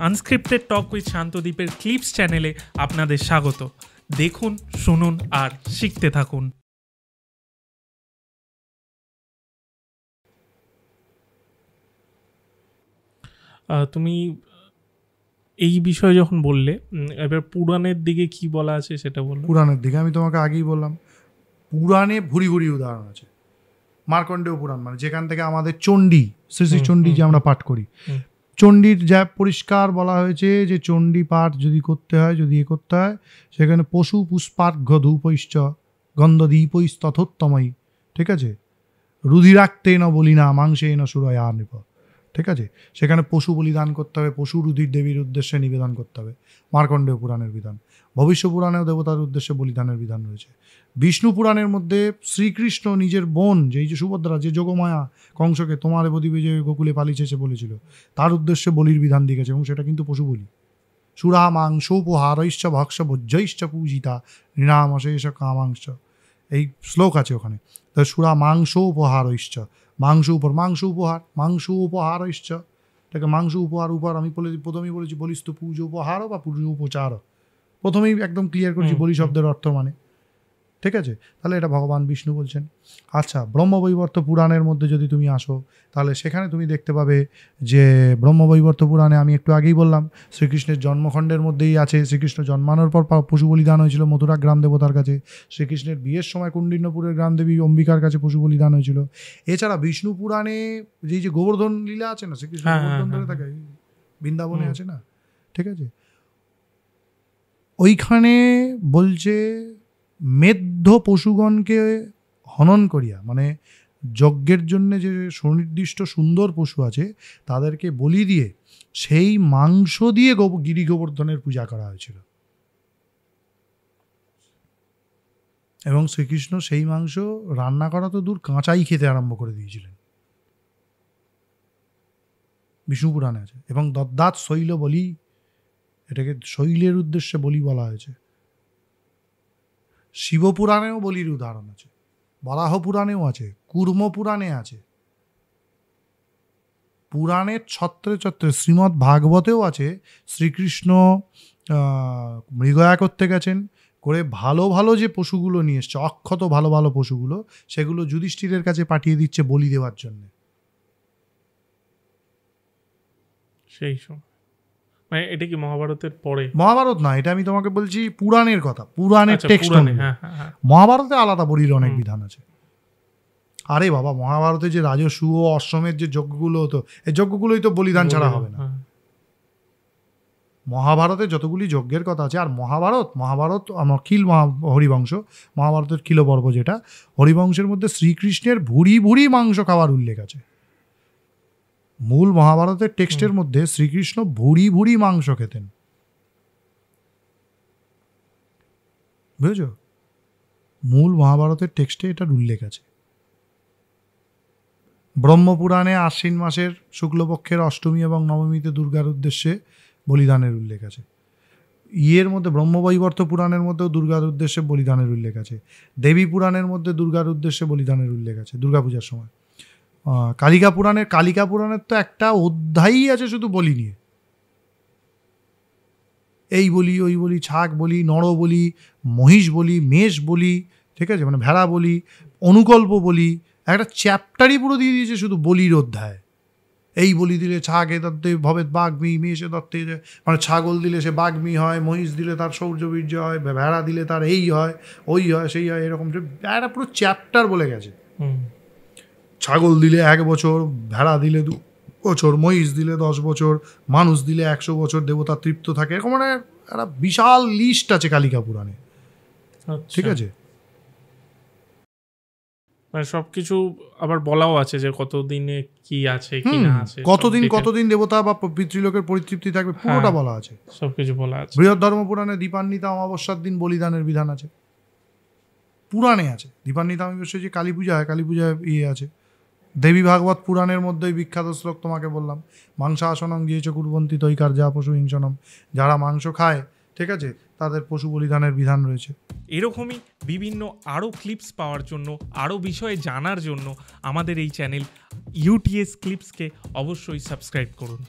Unscripted talk with শান্তদ্বীপের clips চ্যানেলে আপনাদের স্বাগত। দেখুন, শুনুন আর শিখতে থাকুন। তুমি এই বিষয়ে যখন বললে, এবার পুরাণের দিকে কি বলা আছে সেটা বললো। পুরাণের দিকে আমি তোমাকে আগেই বললাম, পুরাণে ভুরি ভুরি উদাহরণ আছে। মার্কণ্ডেয় পুরাণ, মানে যেখান থেকে আমাদের চণ্ডী, শ্রী শ্রী চণ্ডী যে আমরা পাঠ করি, চণ্ডীর যা পরিষ্কার বলা হয়েছে যে চণ্ডী পাঠ যদি করতে হয়, যদি করতে হয়, সেখানে পশু পুষ্পার্ঘ্য ধূপৈশ্চ গন্ধদীপৈস্তথোত্তময়ী, ঠিক আছে, রুধিরাক্তেন বলিনা মাংসেন সুরয়া নৃপ, ঠিক আছে, সেখানে পশু বলিদান করতে হবে, পশু রুধির দেবীর উদ্দেশ্যে নিবেদন করতে হবে, মার্কণ্ডেয় পুরাণের বিধান। ভবিষ্য পুরাণেও দেবতার উদ্দেশ্যে বলিদানের বিধান রয়েছে। বিষ্ণু পুরাণের মধ্যে শ্রীকৃষ্ণ নিজের বোন, যেই যে সুভদ্রা, যে যোগমায়া কংসকে তোমার বদিবে যে গোকুলে পালিয়েছে বলেছিল, তার উদ্দেশ্যে বলির বিধান দিয়েছে, এবং সেটা কিন্তু পশু বলি। সুরা মাংসোপহারৈশ্চ ভক্ষ ভোজ্যৈশ্চ পূজিতা নৃণামশেষ কামাংশ, এই শ্লোক আছে ওখানে। তা সুরা মাংসোপহারৈশ্চ, মাংস উপহারৈশ্চ, এটাকে মাংস উপহার, উপহার আমি প্রথমেই বলেছি বলিস তো পুজো উপহার বা পুজো উপচার, প্রথমেই একদম ক্লিয়ার করছি বলি শব্দের অর্থ মানে, ঠিক আছে। তাহলে এটা ভগবান বিষ্ণু বলছেন। আচ্ছা, ব্রহ্মবৈবর্ত পুরাণের মধ্যে যদি তুমি আসো, তাহলে সেখানে তুমি দেখতে পাবে যে ব্রহ্মবৈবর্ত পুরাণে আমি একটু আগেই বললাম, শ্রীকৃষ্ণের জন্মখণ্ডের মধ্যেই আছে। শ্রীকৃষ্ণ জন্মানোর পর পশু বলিদান হয়েছিল মথুরা গ্রাম দেবতার কাছে। শ্রীকৃষ্ণের বিয়ের সময় কুণ্ডিন্যপুরের গ্রাম দেবী অম্বিকার কাছে পশু বলিদান হয়েছিল। এছাড়া বিষ্ণু পুরাণে যে গোবর্ধন লীলা আছে না, শ্রীকৃষ্ণ গোবর্ধন ধরে থাকে, বৃন্দাবনে আছে না, ঠিক আছে, ওইখানে বলছে মেধ্য পশুগণকে হনন করিয়া, মানে যজ্ঞের জন্য যে সুনির্দিষ্ট সুন্দর পশু আছে তাদেরকে বলি দিয়ে সেই মাংস দিয়ে গিরি গোবর্ধনের পূজা করা হয়েছিল, এবং শ্রীকৃষ্ণ সেই মাংস রান্না করা তো দূর, কাঁচাই খেতে আরম্ভ করে দিয়েছিলেন, বিষ্ণু পুরাণে আছে। এবং দদ্দাত শৈল বলি, এটাকে শৈলের উদ্দেশ্যে বলি বলা হয়েছে। শিবপুরাণেও বলির উদাহরণ আছে, বরাহ পুরাণেও আছে, কুর্ম পুরাণে আছে, পুরাণের ছত্রে ছত্রে শ্রীমদ্ ভাগবতেও আছে। শ্রীকৃষ্ণ মৃগয়া করতে গেছেন, করে ভালো ভালো যে পশুগুলো নিয়ে এসছে, অক্ষত ভালো ভালো পশুগুলো, সেগুলো যুধিষ্ঠিরের কাছে পাঠিয়ে দিচ্ছে বলি দেওয়ার জন্য। সেই সময় মানে এটা কি মহাভারতের পরে? মহাভারত না, এটা আমি তোমাকে বলছি পুরাণের কথা, পুরাণের টেক্সট। মহাভারতে আলাদা বলির অনেক বিধান আছে। আরে বাবা, মহাভারতে যে রাজসূয় অশ্বমেধ যে যজ্ঞগুলো হতো, এই যজ্ঞগুলোই তো বলিদান ছাড়া হবে না। মহাভারতে যতগুলি যজ্ঞের কথা আছে, আর মহাভারত আমার হরিবংশ, মহাভারতের কিল পর্ব যেটা, হরিবংশের মধ্যে শ্রীকৃষ্ণের ভুরি ভুরি মাংস খাওয়ার উল্লেখ আছে। মূল মহাভারতের টেক্সটের মধ্যে শ্রীকৃষ্ণ ভুরি ভুরি মাংস খেতেন, বুঝেছ? মূল মহাভারতের টেক্সটে এটার উল্লেখ আছে। ব্রহ্মপুরাণে আশ্বিন মাসের শুক্লপক্ষের অষ্টমী এবং নবমীতে দুর্গার উদ্দেশ্যে বলিদানের উল্লেখ আছে। ইয়ের মধ্যে ব্রহ্মবৈবর্ত পুরাণের মধ্যেও দুর্গার উদ্দেশ্যে বলিদানের উল্লেখ আছে। দেবী পুরাণের মধ্যে দুর্গার উদ্দেশ্যে বলিদানের উল্লেখ আছে দুর্গাপূজার সময়। কালিকা পুরাণের তো একটা অধ্যায়ই আছে শুধু বলি নিয়ে, এই বলি ওই বলি, ছাগ বলি, নর বলি, মহিষ বলি, মেষ বলি, ঠিক আছে, মানে ভেড়া বলি, অনুকল্প বলি, একটা চ্যাপ্টারই পুরো দিয়ে দিয়েছে শুধু বলির অধ্যায়। এই বলি দিলে ছাগে দত্তে ভবে বাগ্মী, মেষে দত্তে মানে ছাগল দিলে সে বাগ্মী হয়, মহিষ দিলে তার শৌর্যবীর্য হয়, ভেড়া দিলে তার এই হয়, ওই হয়, সেই হয়, এরকম একটা পুরো চ্যাপ্টার বলে গেছে। ছাগল দিলে 1 বছর, ভেড়া দিলে 2 বছর, মহিষ দিলে 10 বছর, মানুষ দিলে 100 বছর, দেবতা তৃপ্ত থাকে, এরকম মানে একটা বিশাল লিস্ট আছে কালিকা পুরাণে, ঠিক আছে। মানে সবকিছু আবার বলাও আছে যে কতদিনে কি আছে কি না আছে, কতদিন দেবতা বা পিতৃলোকের পরিতৃপ্তি থাকবে, পুরোটা বলা আছে, সবকিছু বলা আছে। বৃহৎ ধর্ম পুরাণে দীপান্বিতা অমাবস্যার দিন বলিদানের বিধান আছে, পুরাণে আছে। দীপান্বিতা অমাবস্যা যে কালী পূজা হয়, কালী পূজায় আছে। দেবী ভাগবত পুরাণের মধ্যে বিখ্যাত শ্লোক তোমাকে বললাম, মাংসাসনং দিয়েছে কুর্বন্তী তৈকার যা পশু হিংসনম, যারা মাংস খায়, ঠিক আছে, তাদের পশু বলিদানের বিধান রয়েছে। এরকমই বিভিন্ন আরও ক্লিপস পাওয়ার জন্য, আরও বিষয়ে জানার জন্য আমাদের এই চ্যানেল ইউটিএস ক্লিপসকে অবশ্যই সাবস্ক্রাইব করুন।